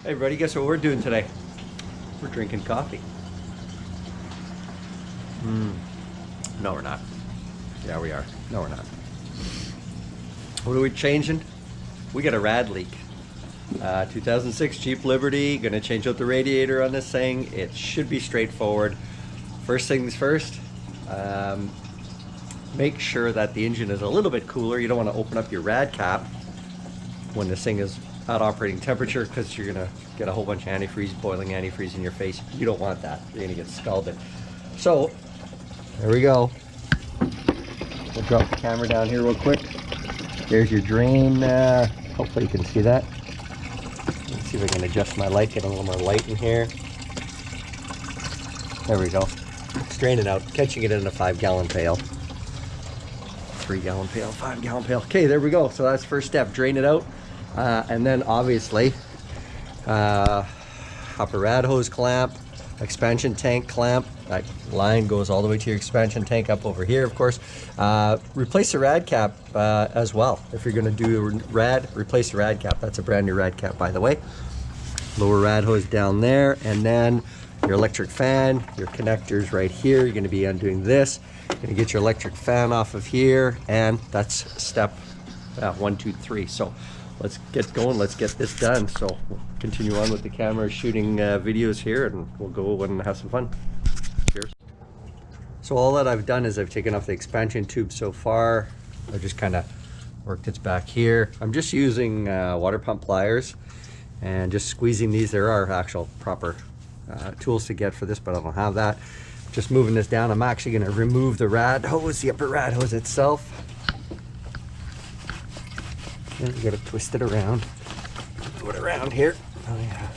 Hey everybody, guess what we're doing today? We're drinking coffee. No we're not. Yeah we are. No we're not. What are we changing? We got a rad leak. 2006 Jeep Liberty, gonna change out the radiator on this thing. It should be straightforward. First things first, make sure that the engine is a little bit cooler. You don't want to open up your rad cap when this thing is at operating temperature, because you're gonna get a whole bunch of antifreeze, boiling antifreeze in your face. You don't want that. You're gonna get scalded. So there we go. We'll drop the camera down here real quick. There's your drain. Hopefully you can see that. Let's see if I can adjust my light, get a little more light in here. There we go. It's draining out, catching it in a 5-gallon pail. 3-gallon pail, 5-gallon pail. Okay, there we go. So that's first step, drain it out. And then obviously, upper rad hose clamp, expansion tank clamp. That line goes all the way to your expansion tank up over here, of course. Replace the rad cap as well. If you're gonna do rad, replace the rad cap. That's a brand new rad cap, by the way. Lower rad hose down there, and then your electric fan, your connectors right here. You're gonna be undoing this. You're gonna get your electric fan off of here, and that's step 1, 2, 3. So let's get going, let's get this done. So we'll continue on with the camera shooting videos here, and we'll go and have some fun. Cheers. So all that I've done is I've taken off the expansion tube so far. I've just kind of worked its back here. I'm just using water pump pliers and just squeezing these. There are actual proper tools to get for this, but I don't have that. Just moving this down. I'm actually going to remove the rad hose, the upper rad hose itself. And you got to twist it around. Go it around here. Oh yeah.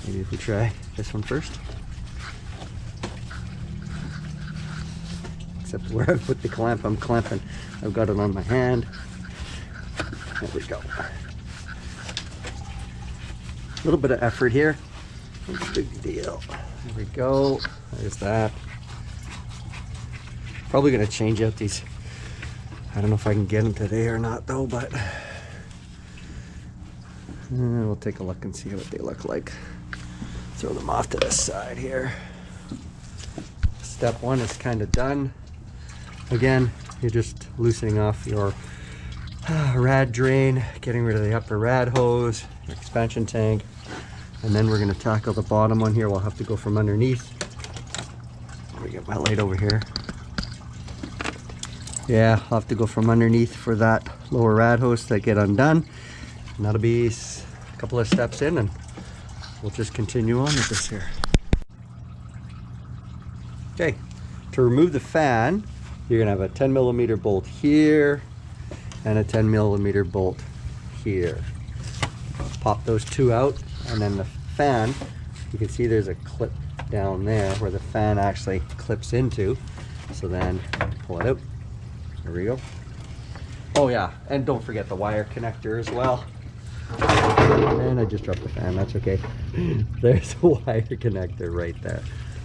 Maybe if we try this one first. Except where I've put the clamp, I'm clamping. I've got it on my hand. There we go. A little bit of effort here. No big deal. There we go. There's that. Probably going to change out these. I don't know if I can get them today or not though, but we'll take a look and see what they look like. Throw them off to the side here. Step 1 is kind of done. Again, you're just loosening off your rad drain, getting rid of the upper rad hose, your expansion tank, and then we're going to tackle the bottom one here. We'll have to go from underneath. Let me get my light over here. Yeah, I'll have to go from underneath for that lower rad hose to get undone. And that'll be a couple of steps in, and we'll just continue on with this here. Okay, to remove the fan, you're gonna have a 10mm bolt here and a 10mm bolt here. Pop those two out, and then the fan, you can see there's a clip down there where the fan actually clips into. So then pull it out. There we go. Oh yeah, and don't forget the wire connector as well. And I just dropped the fan, that's okay. There's a wire connector right there.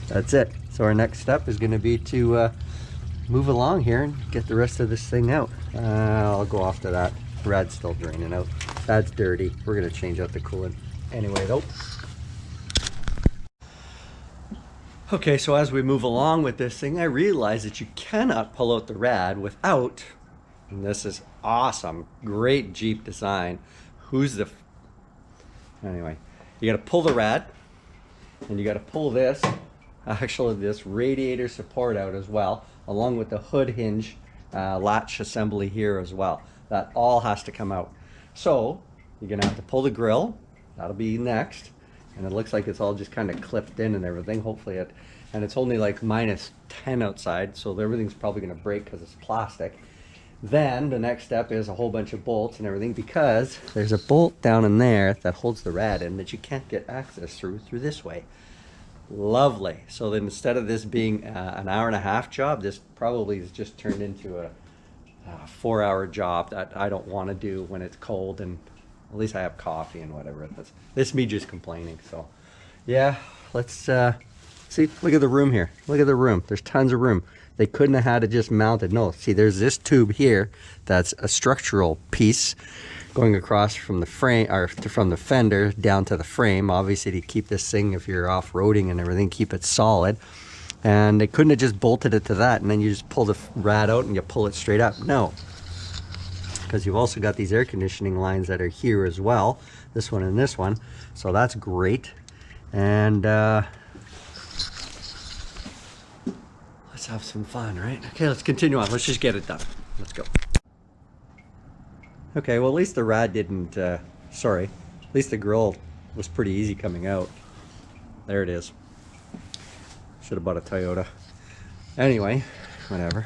That's it. So our next step is going to be to move along here and get the rest of this thing out. I'll go off to that. Rad's still draining out. That's dirty. We're going to change out the coolant anyway though. Okay, so as we move along with this thing, I realize that you cannot pull out the rad without, and this is awesome, great Jeep design. Anyway, you got to pull the rad, and you got to pull this, actually this radiator support out as well, along with the hood hinge latch assembly here as well. That all has to come out. So you're gonna have to pull the grille. That'll be next. And it looks like it's all just kind of clipped in and everything. Hopefully and it's only like -10 outside, so everything's probably going to break because it's plastic. Then the next step is a whole bunch of bolts and everything, because there's a bolt down in there that holds the rad in that you can't get access through this way. Lovely. So then instead of this being an 1.5-hour job, this probably is just turned into a 4-hour job that I don't want to do when it's cold, and at least I have coffee and whatever. This is me just complaining. So yeah, let's see, look at the room here. Look at the room. There's tons of room. They couldn't have had it just mounted. No, see, there's this tube here that's a structural piece going across from the frame, or from the fender down to the frame, obviously to keep this thing, if you're off-roading and everything, keep it solid. And they couldn't have just bolted it to that and then you just pull the rad out and you pull it straight up. No, because you've also got these air conditioning lines that are here as well, this one and this one, so that's great. And let's have some fun, right? Okay, let's continue on. Let's just get it done. Let's go. Okay, well, at least the rad didn't, sorry, at least the grill was pretty easy coming out. There it is. Should have bought a Toyota. Anyway, whatever.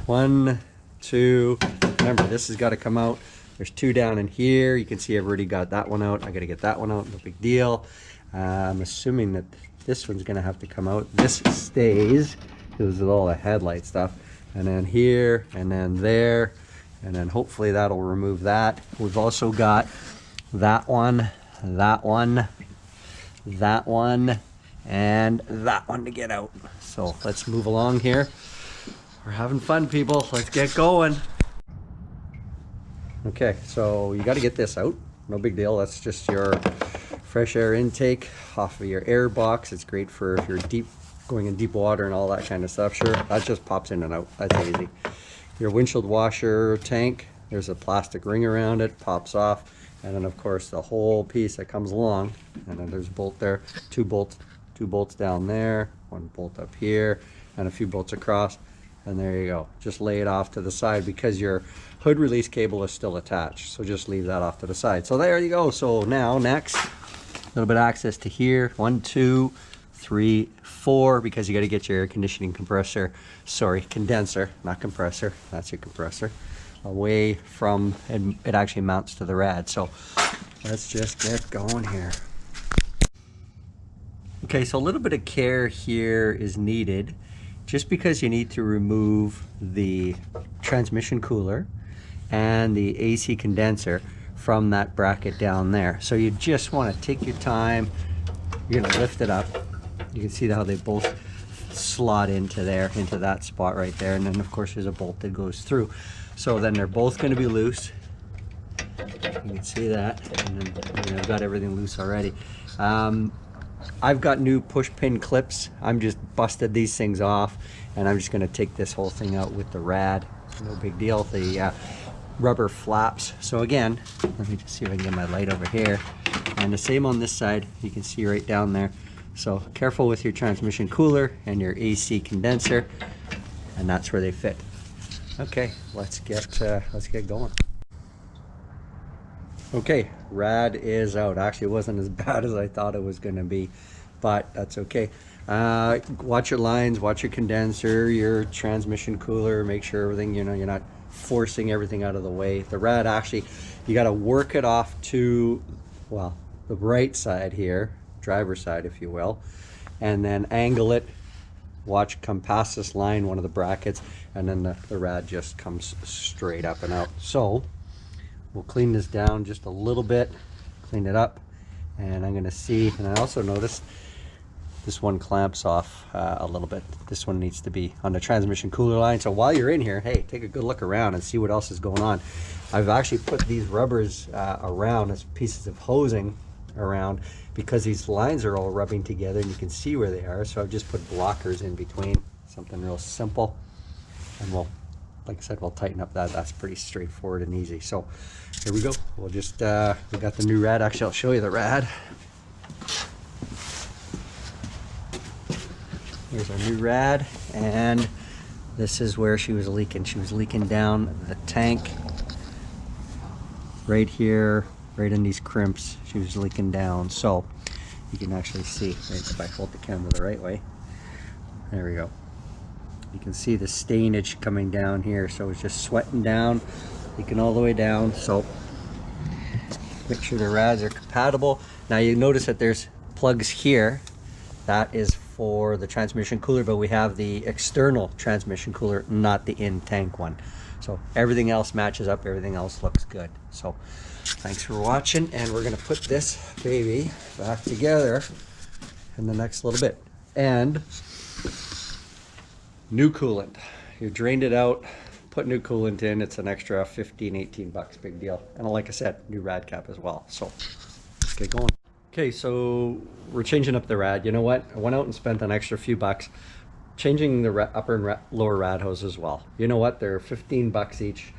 1, 2, remember, this has got to come out. There's 2 down in here. You can see I've already got that one out. I got to get that one out, no big deal. I'm assuming that this one's going to have to come out. This stays, because of all the headlight stuff. And then here, and then there. And then hopefully that'll remove that. We've also got that one, that one, that one, and that one to get out. So let's move along here. We're having fun, people. Let's get going. Okay, so you got to get this out. No big deal. That's just your fresh air intake off of your air box. It's great for if you're going in deep water and all that kind of stuff. Sure, that just pops in and out. That's easy. Your windshield washer tank, there's a plastic ring around it, pops off, and then of course the whole piece that comes along, and then there's a bolt there, 2 bolts down there, 1 bolt up here, and a few bolts across, and there you go. Just lay it off to the side because your hood release cable is still attached, so just leave that off to the side. So there you go. So now next, a little bit of access to here, 1, 2, 3, 4, because you got to get your air conditioning compressor, sorry, condenser, not compressor, that's your compressor, away from, and it actually mounts to the rad. So let's just get going here. Okay, so a little bit of care here is needed, just because you need to remove the transmission cooler and the AC condenser from that bracket down there. So you just want to take your time. You're going to lift it up. You can see how they both slot into there, into that spot right there, and then of course there's a bolt that goes through. So then they're both going to be loose. You can see that, and then I've got everything loose already. I've got new push pin clips. I'm just busted these things off, and I'm just going to take this whole thing out with the rad. No big deal. The rubber flaps. So again, let me just see if I can get my light over here. And the same on this side. You can see right down there. So careful with your transmission cooler and your AC condenser, and that's where they fit. Okay, let's get going. Okay, rad is out. Actually, it wasn't as bad as I thought it was going to be, but that's okay. Watch your lines, watch your condenser, your transmission cooler. Make sure everything, you're not forcing everything out of the way. The rad, actually, you got to work it off to, well, the right side here, driver's side, if you will, and then angle it. Watch come past this line, one of the brackets, and then the rad just comes straight up and out. So we'll clean this down just a little bit, clean it up, and I'm going to see, and I also noticed this one clamps off a little bit. This one needs to be on the transmission cooler line. So while you're in here, hey, take a good look around and see what else is going on. I've actually put these rubbers around as pieces of hosing around, because these lines are all rubbing together and you can see where they are. So I've just put blockers in between, something real simple, and we'll, like I said, we'll tighten up that. That's pretty straightforward and easy. So here we go. We'll just we got the new rad. Actually, I'll show you the rad. Here's our new rad, and this is where she was leaking. She was leaking down the tank right here, right in these crimps. She was leaking down. So you can actually see, right, if I hold the camera the right way, there we go. You can see the stainage coming down here. So it's just sweating down, leaking all the way down. So make sure the rads are compatible. Now you notice that there's plugs here. That is for the transmission cooler, but we have the external transmission cooler, not the in-tank one. So everything else matches up, everything else looks good. So thanks for watching, and we're gonna put this baby back together in the next little bit. And New coolant. You drained it out, put new coolant in. It's an extra 15, 18 bucks, big deal. And like I said, new rad cap as well. So let's get going. Okay, so we're changing up the rad. You know what? I went out and spent an extra few bucks changing the upper and lower rad hose as well. You know what? They're 15 bucks each.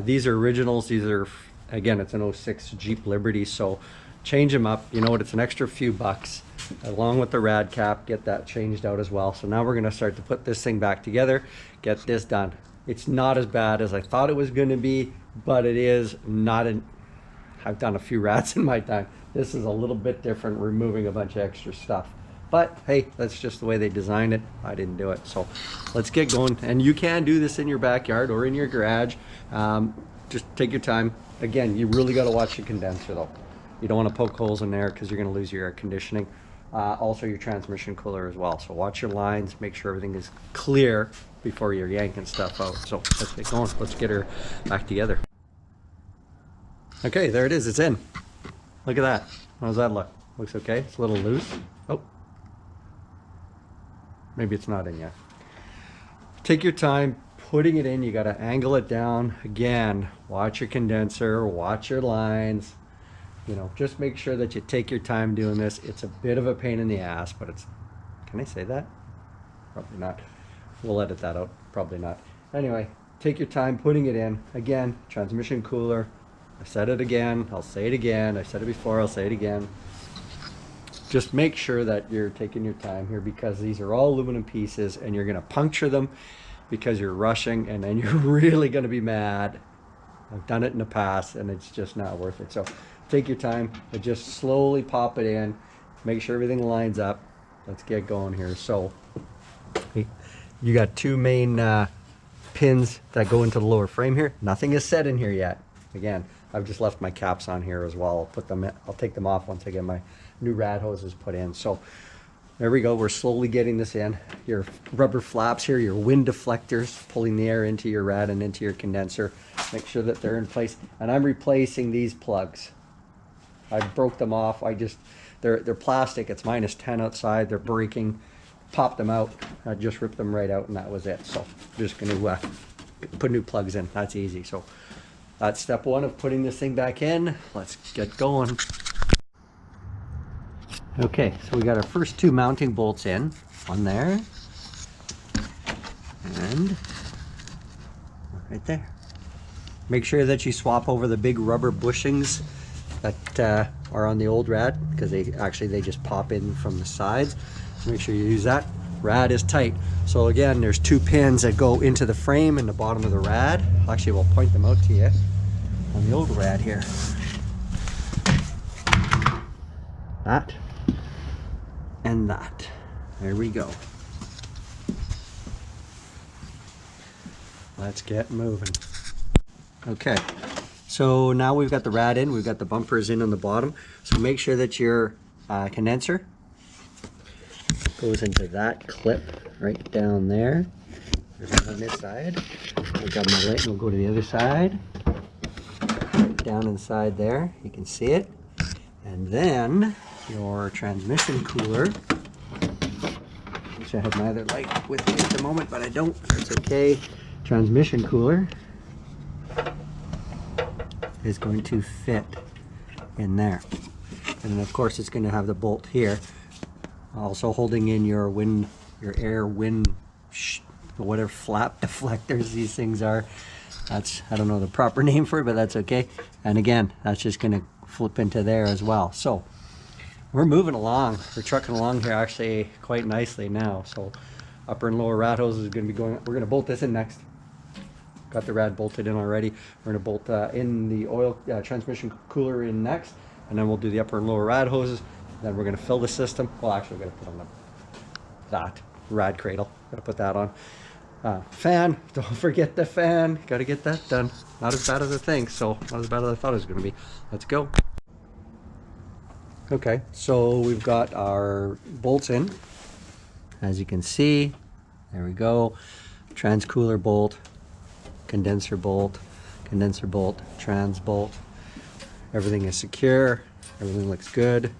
These are originals. These are, again, it's an 06 Jeep Liberty. So change them up. You know what? It's an extra few bucks. Along with the rad cap, get that changed out as well. So now we're going to start to put this thing back together, get this done. It's not as bad as I thought it was going to be, but it is not. I've done a few rads in my time. This is a little bit different, removing a bunch of extra stuff. But hey, that's just the way they designed it. I didn't do it. So let's get going. And you can do this in your backyard or in your garage. Just take your time. Again, you really got to watch the condenser though. You don't want to poke holes in there because you're going to lose your air conditioning. Also your transmission cooler as well. So watch your lines, make sure everything is clear before you're yanking stuff out. So let's get going. Let's get her back together. Okay, there it is. It's in. Look at that. How does that look? Looks okay. It's a little loose. Oh, maybe it's not in yet. Take your time putting it in. You got to angle it down. Again, watch your condenser, watch your lines. You know, just make sure that you take your time doing this. It's a bit of a pain in the ass, but it's, can I say that? Probably not. We'll edit that out. Probably not. Anyway, take your time putting it in. Again, transmission cooler. I said it again. I'll say it again. I said it before. I'll say it again. Just make sure that you're taking your time here because these are all aluminum pieces and you're going to puncture them because you're rushing and then you're really going to be mad. I've done it in the past and it's just not worth it. So take your time, but just slowly pop it in. Make sure everything lines up. Let's get going here. So you got two main pins that go into the lower frame here. Nothing is set in here yet. Again, I've just left my caps on here as well. I'll put them in, I'll take them off once I get my new rad hoses put in. So there we go. We're slowly getting this in. Your rubber flaps here, your wind deflectors, pulling the air into your rad and into your condenser. Make sure that they're in place. And I'm replacing these plugs. I broke them off. They're plastic. It's -10 outside. They're breaking. Popped them out. I just ripped them right out and that was it. So I'm just going to put new plugs in. That's easy. So that's step one of putting this thing back in. Let's get going. Okay, so we got our first two mounting bolts in. One there. And right there. Make sure that you swap over the big rubber bushings that are on the old rad because they just pop in from the sides. So make sure you use that. Rad is tight. So again, there's two pins that go into the frame and the bottom of the rad. Actually, we'll point them out to you on the old rad here. That and that. There we go. Let's get moving. Okay, so now we've got the rad in, we've got the bumpers in on the bottom. So make sure that your condenser goes into that clip right down there. There's one on this side. I'll grab my light and we'll go to the other side. Right down inside there, you can see it. And then your transmission cooler, which I have my other light with me at the moment, but I don't, that's okay. Transmission cooler is going to fit in there. And then of course it's going to have the bolt here, also holding in your wind, your air wind, whatever flap deflectors these things are. That's, I don't know the proper name for it, but that's okay. And again, that's just going to flip into there as well. So we're moving along. We're trucking along here actually quite nicely now. So upper and lower rad hoses is going to be going. We're going to bolt this in next. Got the rad bolted in already. We're going to bolt in the oil transmission cooler in next, and then we'll do the upper and lower rad hoses. Then we're going to fill the system. Well, actually, we're going to put on that Rad Cradle. Got to put that on. Fan. Don't forget the fan. Got to get that done. Not as bad as I think. So not as bad as I thought it was going to be. Let's go. Okay, so we've got our bolts in. As you can see, there we go. Trans cooler bolt. Condenser bolt, trans bolt. Everything is secure. Everything looks good.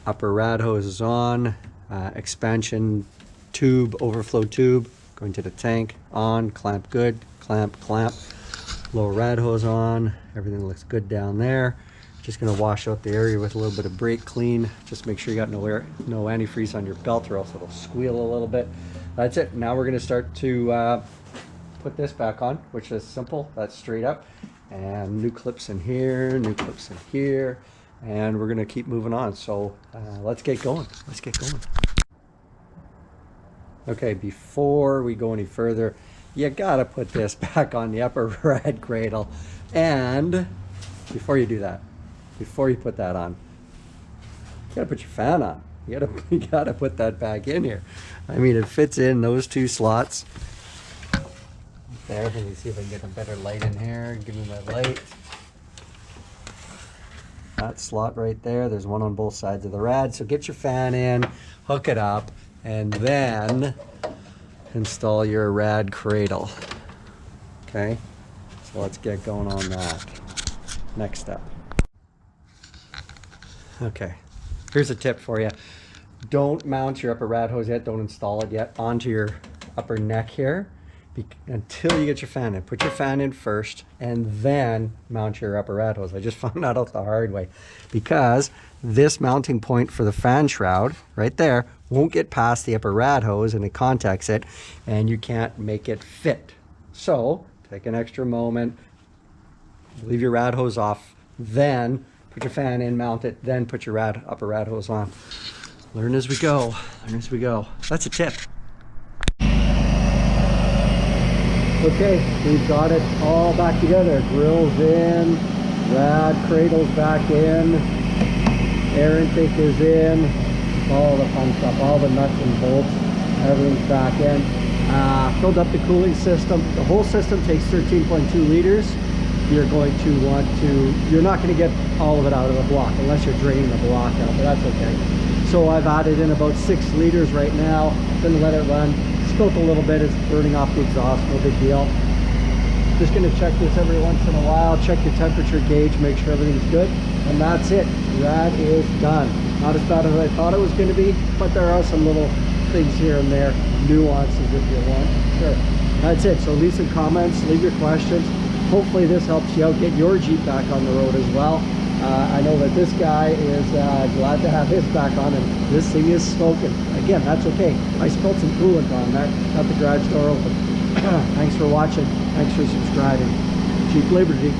Upper rad hose is on. Expansion tube, overflow tube, going to the tank, on, clamp good, clamp, clamp. Lower rad hose on, everything looks good down there. Just gonna wash out the area with a little bit of brake clean. Just make sure you got no antifreeze on your belt or else it'll squeal a little bit. That's it. Now we're gonna start to put this back on, which is simple. That's straight up. And new clips in here, new clips in here. And we're gonna keep moving on. So let's get going. Let's get going. Okay, before we go any further, you gotta put this back on the upper rad cradle. And before you do that, before you put that on, you gotta put your fan on. You gotta put that back in here. I mean, it fits in those two slots. There, let me see if I can get a better light in here. Give me my light. That slot right there, there's one on both sides of the rad. So get your fan in, hook it up, and then install your rad cradle. Okay, so let's get going on that. Next step. Okay, here's a tip for you. Don't mount your upper rad hose yet, don't install it yet onto your upper neck here until you get your fan in. Put your fan in first and then mount your upper rad hose. I just found that out the hard way because this mounting point for the fan shroud right there won't get past the upper rad hose and it contacts it and you can't make it fit. So take an extra moment, leave your rad hose off, then put your fan in, mount it, then put your upper rad hose on. Learn as we go, learn as we go. That's a tip. Okay, we've got it all back together. Grille's in, rad cradle's back in, air intake is in, all the fun stuff, all the nuts and bolts, everything's back in. Filled up the cooling system. The whole system takes 13.2 liters. You're going to want to, you're not going to get all of it out of the block unless you're draining the block out, but that's okay. So I've added in about 6 liters right now. Gonna let it run. Spilt a little bit, it's burning off the exhaust, no big deal. Just gonna check this every once in a while, check your temperature gauge, make sure everything's good, and that's it. Rad is done. Not as bad as I thought it was gonna be, but there are some little things here and there, nuances if you want. Sure. That's it. So leave some comments, leave your questions. Hopefully this helps you out, get your Jeep back on the road as well. I know that this guy is glad to have his back on, and this thing is smoking. Again, that's okay. I spilled some coolant on there, got the garage door open. Thanks for watching. Thanks for subscribing. Jeep Liberty.